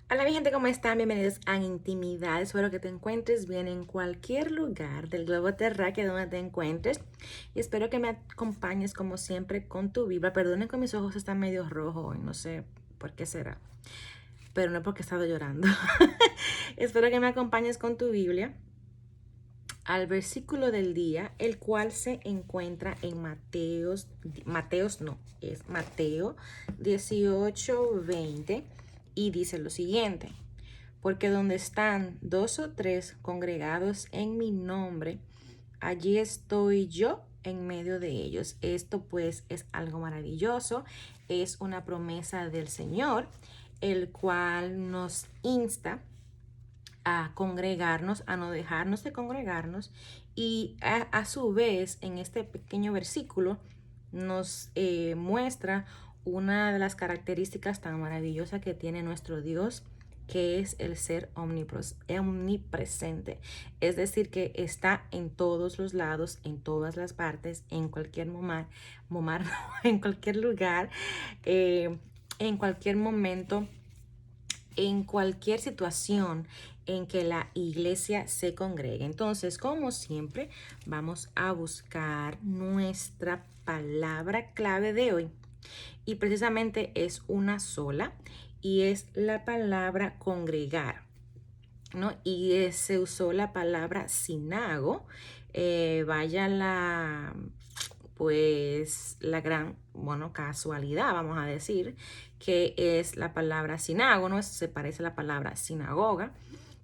Hola mi gente, ¿cómo están? Bienvenidos a Intimidad. Espero que te encuentres bien en cualquier lugar del globo terráqueo donde te encuentres. Y espero que me acompañes como siempre con tu Biblia. Perdonen que mis ojos están medio rojos hoy, no sé por qué será. Pero no es porque he estado llorando. Espero que me acompañes con tu Biblia al versículo del día, el cual se encuentra en Mateo 18:20 y dice lo siguiente: porque donde están dos o tres congregados en mi nombre, allí estoy yo en medio de ellos. Esto pues es algo maravilloso, es una promesa del Señor, el cual nos insta a congregarnos, a no dejarnos de congregarnos, y a su vez en este pequeño versículo nos muestra una de las características tan maravillosas que tiene nuestro Dios, que es el ser omnipresente. Es decir, que está en todos los lados, en todas las partes, en cualquier en cualquier lugar, en cualquier momento, en cualquier situación en que la iglesia se congregue. Entonces, como siempre, vamos a buscar nuestra palabra clave de hoy. Y precisamente es una sola, y es la palabra congregar, ¿no? Y se usó la palabra sinago. Vaya la gran, bueno, casualidad, vamos a decir, que es la palabra sinago, ¿no? Se parece a la palabra sinagoga,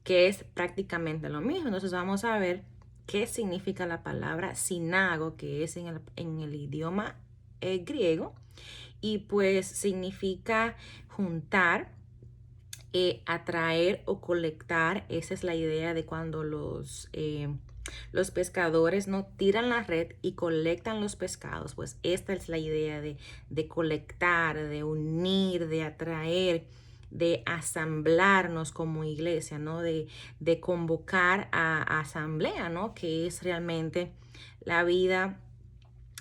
que es prácticamente lo mismo. Entonces vamos a ver qué significa la palabra sinago, que es en el idioma griego, y pues significa juntar, atraer o colectar. Esa es la idea de cuando los pescadores no tiran la red y colectan los pescados. Pues esta es la idea de colectar, de unir, de atraer, de asamblarnos como iglesia, ¿no? De convocar a asamblea, ¿no? Que es realmente la vida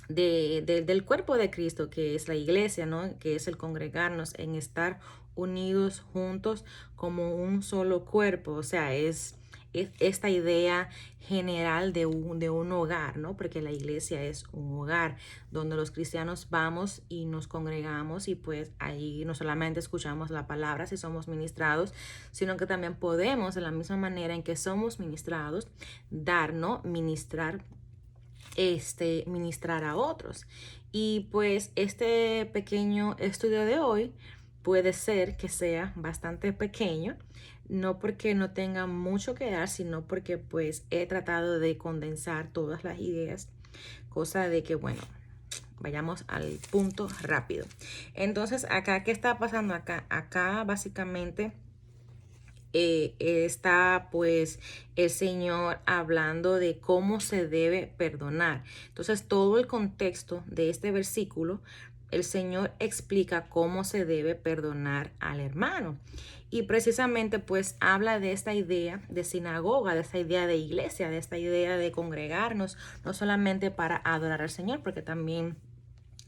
del cuerpo de Cristo, que es la iglesia, ¿no? Que es el congregarnos, en estar unidos juntos como un solo cuerpo. O sea, es esta idea general de un hogar, ¿no? Porque la iglesia es un hogar donde los cristianos vamos y nos congregamos, y pues ahí no solamente escuchamos la palabra si somos ministrados, sino que también podemos, de la misma manera en que somos ministrados, dar, ¿no? Ministrar a otros. Y pues este pequeño estudio de hoy puede ser que sea bastante pequeño, no porque no tenga mucho que dar, sino porque pues he tratado de condensar todas las ideas, cosa de que, bueno, vayamos al punto rápido. Entonces, acá, ¿qué está pasando acá? Acá básicamente está pues el Señor hablando de cómo se debe perdonar. Entonces, todo el contexto de este versículo, el Señor explica cómo se debe perdonar al hermano. Y precisamente pues habla de esta idea de sinagoga, de esta idea de iglesia, de esta idea de congregarnos, no solamente para adorar al Señor, porque también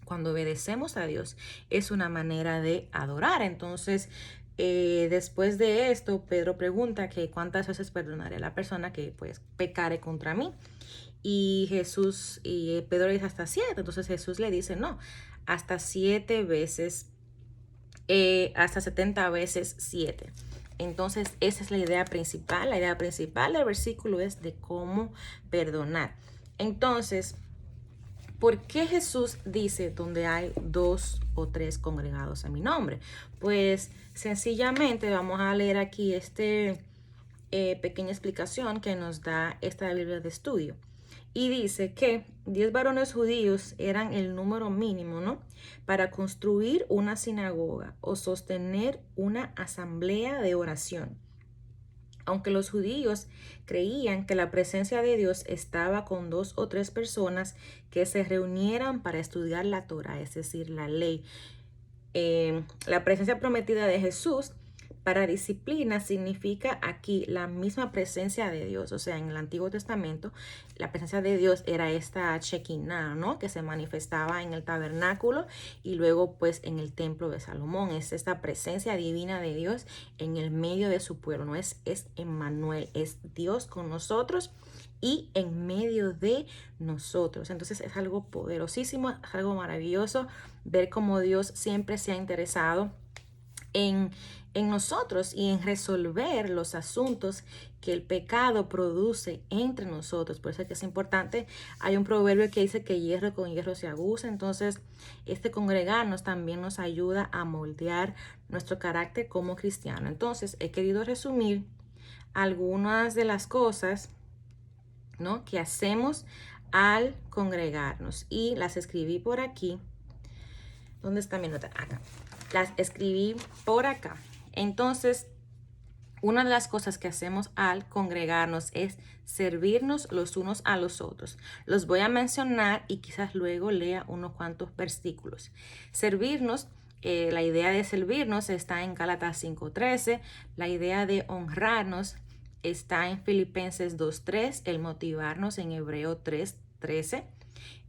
cuando obedecemos a Dios es una manera de adorar. Entonces, después de esto, Pedro pregunta que cuántas veces perdonaré a la persona que pues pecare contra mí. Y Pedro le dice hasta 7. Entonces Jesús le dice, no, hasta 7 veces, hasta 70 veces 7. Entonces, esa es la idea principal. La idea principal del versículo es de cómo perdonar. Entonces, ¿por qué Jesús dice donde hay dos o tres congregados en mi nombre? Pues sencillamente vamos a leer aquí pequeña explicación que nos da esta Biblia de estudio. Y dice que 10 varones judíos eran el número mínimo, ¿no? Para construir una sinagoga o sostener una asamblea de oración. Aunque los judíos creían que la presencia de Dios estaba con 2 o 3 personas que se reunieran para estudiar la Torah, es decir, la ley, la presencia prometida de Jesús Para disciplina significa aquí la misma presencia de Dios. O sea, en el Antiguo Testamento, la presencia de Dios era esta Shekinah, ¿no? Que se manifestaba en el tabernáculo y luego pues en el templo de Salomón. Es esta presencia divina de Dios en el medio de su pueblo, ¿no? Es Emmanuel, es Dios con nosotros y en medio de nosotros. Entonces es algo poderosísimo, es algo maravilloso ver cómo Dios siempre se ha interesado en, en nosotros y en resolver los asuntos que el pecado produce entre nosotros. Por eso es que es importante. Hay un proverbio que dice que hierro con hierro se aguza. Entonces, este congregarnos también nos ayuda a moldear nuestro carácter como cristiano. Entonces, he querido resumir algunas de las cosas, ¿no?, que hacemos al congregarnos y las escribí por aquí. ¿Dónde está mi nota? Acá. Las escribí por acá. Entonces, una de las cosas que hacemos al congregarnos es servirnos los unos a los otros. Los voy a mencionar y quizás luego lea unos cuantos versículos. Servirnos, la idea de servirnos está en Gálatas 5:13. La idea de honrarnos está en Filipenses 2:3. El motivarnos en Hebreo 3:13.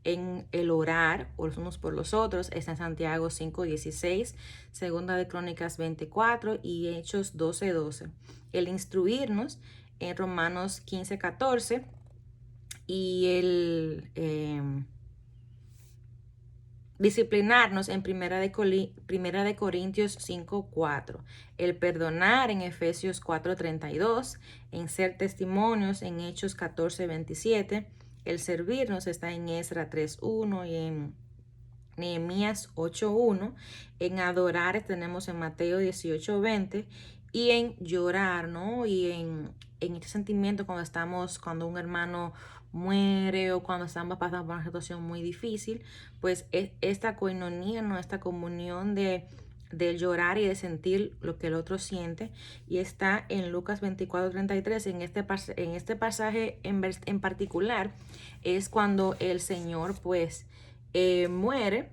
En el orar los unos por los otros está en Santiago 5:16, Segunda de Crónicas 24 y Hechos 12:12. El instruirnos en Romanos 15:14 y el disciplinarnos en Primera de Corintios 5:4. El perdonar en Efesios 4:32, en ser testimonios en Hechos 14:27. El servirnos está en Esdras 3:1 y en Nehemías 8:1. En adorar tenemos en Mateo 18:20. Y en llorar, ¿no? Y en este sentimiento cuando un hermano muere o cuando estamos pasando por una situación muy difícil, pues esta coinonía, ¿no? Esta comunión de llorar y de sentir lo que el otro siente, y está en Lucas 24:33. En este pasaje en particular es cuando el Señor pues muere,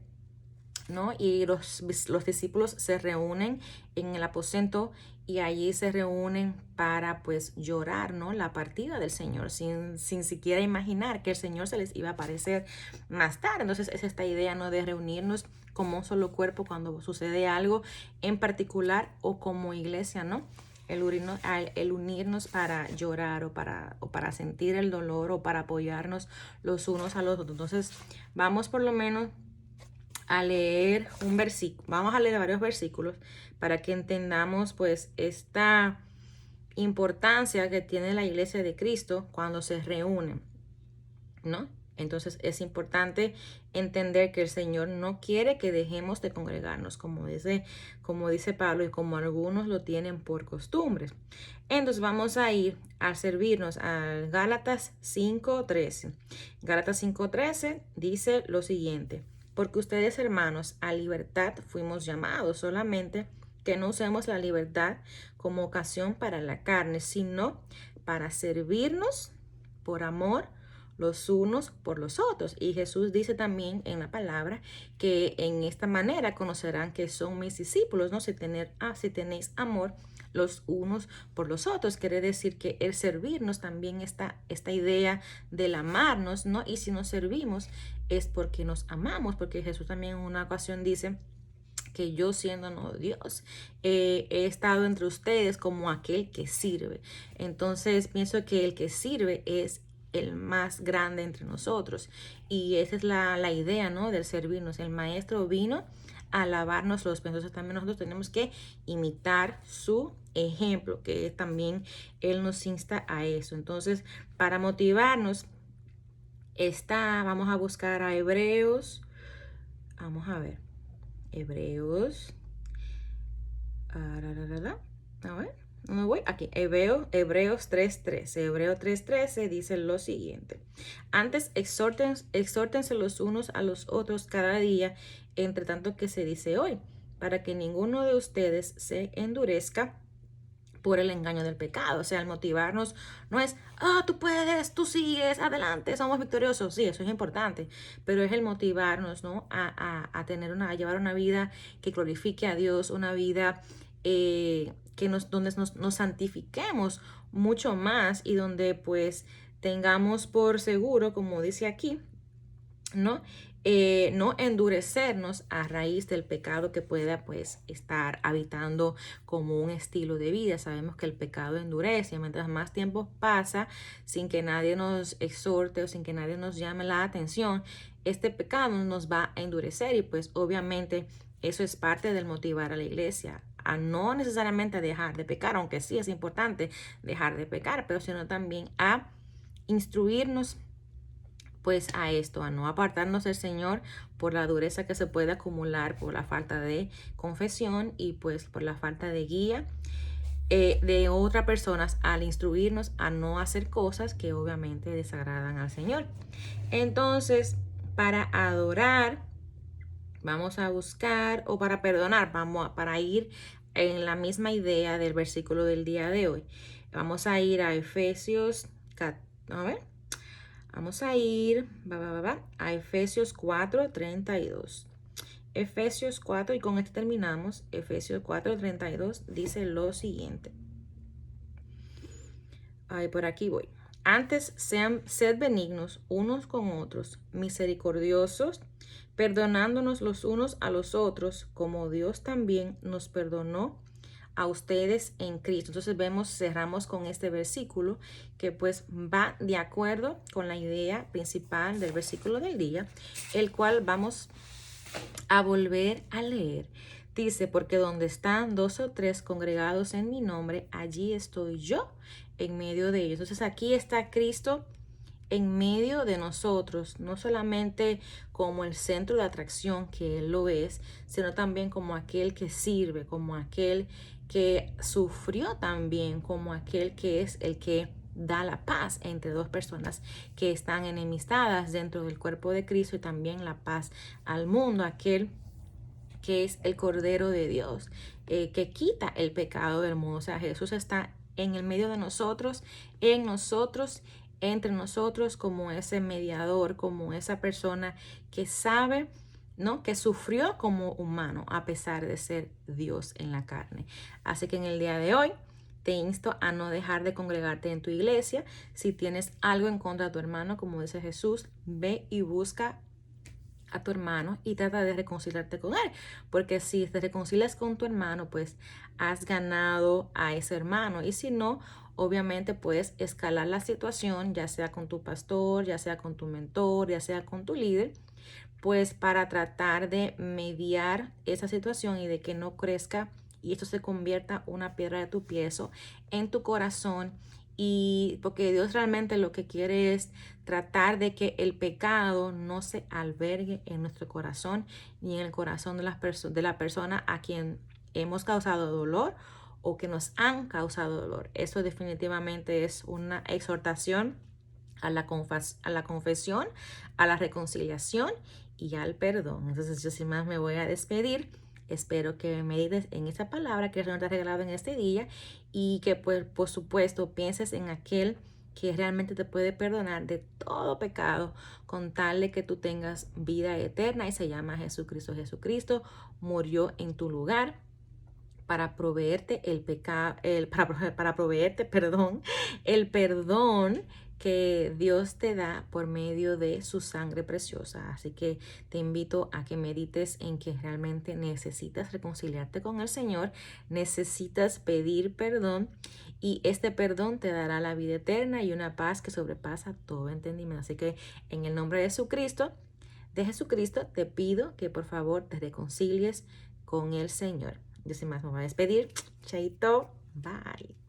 ¿no? Y los discípulos se reúnen en el aposento y allí se reúnen para pues llorar, ¿no?, la partida del Señor, sin siquiera imaginar que el Señor se les iba a aparecer más tarde. Entonces es esta idea, ¿no?, de reunirnos como un solo cuerpo cuando sucede algo en particular o como iglesia, ¿no? El unirnos para llorar o para sentir el dolor o para apoyarnos los unos a los otros. Entonces vamos por lo menos a leer un versículo. Vamos a leer varios versículos para que entendamos pues esta importancia que tiene la iglesia de Cristo cuando se reúnen, ¿no? Entonces es importante entender que el Señor no quiere que dejemos de congregarnos, como dice Pablo, y como algunos lo tienen por costumbre. Entonces vamos a ir a servirnos a Gálatas 5:13. Gálatas 5:13 dice lo siguiente: porque ustedes, hermanos, a libertad fuimos llamados, solamente que no usemos la libertad como ocasión para la carne, sino para servirnos por amor los unos por los otros. Y Jesús dice también en la palabra que en esta manera conocerán que son mis discípulos, ¿no? Si tenéis amor los unos por los otros. Quiere decir que el servirnos también está esta idea del amarnos, ¿no? Y si nos servimos es porque nos amamos, porque Jesús también en una ocasión dice que yo, siendo no Dios, he estado entre ustedes como aquel que sirve. Entonces pienso que el que sirve es el más grande entre nosotros, y esa es la idea, ¿no?, del servirnos. El maestro vino a lavarnos los pies, entonces también nosotros tenemos que imitar su ejemplo, que también él nos insta a eso. Entonces, para motivarnos vamos a buscar a Hebreos. Vamos a ver Hebreos, a ver, ¿dónde voy? Aquí, Hebreos 3:13. Hebreos 3:13 dice lo siguiente: antes exhórtense los unos a los otros cada día, entre tanto que se dice hoy, para que ninguno de ustedes se endurezca por el engaño del pecado. O sea, el motivarnos no es, tú puedes, tú sigues, adelante, somos victoriosos. Sí, eso es importante, pero es el motivarnos, ¿no?, a llevar una vida que glorifique a Dios, una vida donde nos santifiquemos mucho más y donde pues tengamos por seguro, como dice aquí, ¿no? No endurecernos a raíz del pecado que pueda pues estar habitando como un estilo de vida. Sabemos que el pecado endurece. Mientras más tiempo pasa sin que nadie nos exhorte o sin que nadie nos llame la atención, este pecado nos va a endurecer y pues obviamente eso es parte del motivar a la iglesia a no necesariamente dejar de pecar, aunque sí es importante dejar de pecar, pero sino también a instruirnos pues a esto, a no apartarnos del Señor por la dureza que se puede acumular por la falta de confesión y pues por la falta de guía de otras personas al instruirnos a no hacer cosas que obviamente desagradan al Señor. Entonces, para adorar, vamos a buscar, o para perdonar, para ir en la misma idea del versículo del día de hoy. Vamos a ir a Efesios, a ver, vamos a ir a Efesios 4:32. Efesios 4, y con esto terminamos. Efesios 4:32 dice lo siguiente. Ay, por aquí voy. Antes sed benignos unos con otros, misericordiosos, perdonándonos los unos a los otros, como Dios también nos perdonó a ustedes en Cristo. Entonces cerramos con este versículo que pues va de acuerdo con la idea principal del versículo del día, el cual vamos a volver a leer. Dice, porque donde están 2 o 3 congregados en mi nombre, allí estoy yo en medio de ellos. Entonces aquí está Cristo en medio de nosotros, no solamente como el centro de atracción que Él lo es, sino también como aquel que sirve, como aquel que sufrió también, como aquel que es el que da la paz entre dos personas que están enemistadas dentro del cuerpo de Cristo y también la paz al mundo, aquel que es el Cordero de Dios, que quita el pecado del mundo. O sea, Jesús está en el medio de nosotros, en nosotros, entre nosotros, como ese mediador, como esa persona que sabe, ¿no? Que sufrió como humano a pesar de ser Dios en la carne. Así que en el día de hoy te insto a no dejar de congregarte en tu iglesia. Si tienes algo en contra de tu hermano, como dice Jesús, ve y busca a tu hermano y trata de reconciliarte con él, porque si te reconcilias con tu hermano, pues has ganado a ese hermano, y si no, obviamente puedes escalar la situación, ya sea con tu pastor, ya sea con tu mentor, ya sea con tu líder, pues para tratar de mediar esa situación y de que no crezca y esto se convierta una piedra de tropiezo en tu corazón. Y porque Dios realmente lo que quiere es tratar de que el pecado no se albergue en nuestro corazón ni en el corazón de la persona a quien hemos causado dolor o que nos han causado dolor. Eso definitivamente es una exhortación a la confesión, a la reconciliación y al perdón. Entonces yo sin más me voy a despedir. Espero que medites en esa palabra que el Señor te ha regalado en este día y que pues, por supuesto pienses en aquel que realmente te puede perdonar de todo pecado con tal de que tú tengas vida eterna, y se llama Jesucristo. Jesucristo murió en tu lugar para proveerte para proveerte, perdón, el perdón que Dios te da por medio de su sangre preciosa. Así que te invito a que medites en que realmente necesitas reconciliarte con el Señor, necesitas pedir perdón, y este perdón te dará la vida eterna y una paz que sobrepasa todo entendimiento. Así que en el nombre de Jesucristo, te pido que por favor te reconcilies con el Señor. Yo sin más me voy a despedir. Chaito. Bye.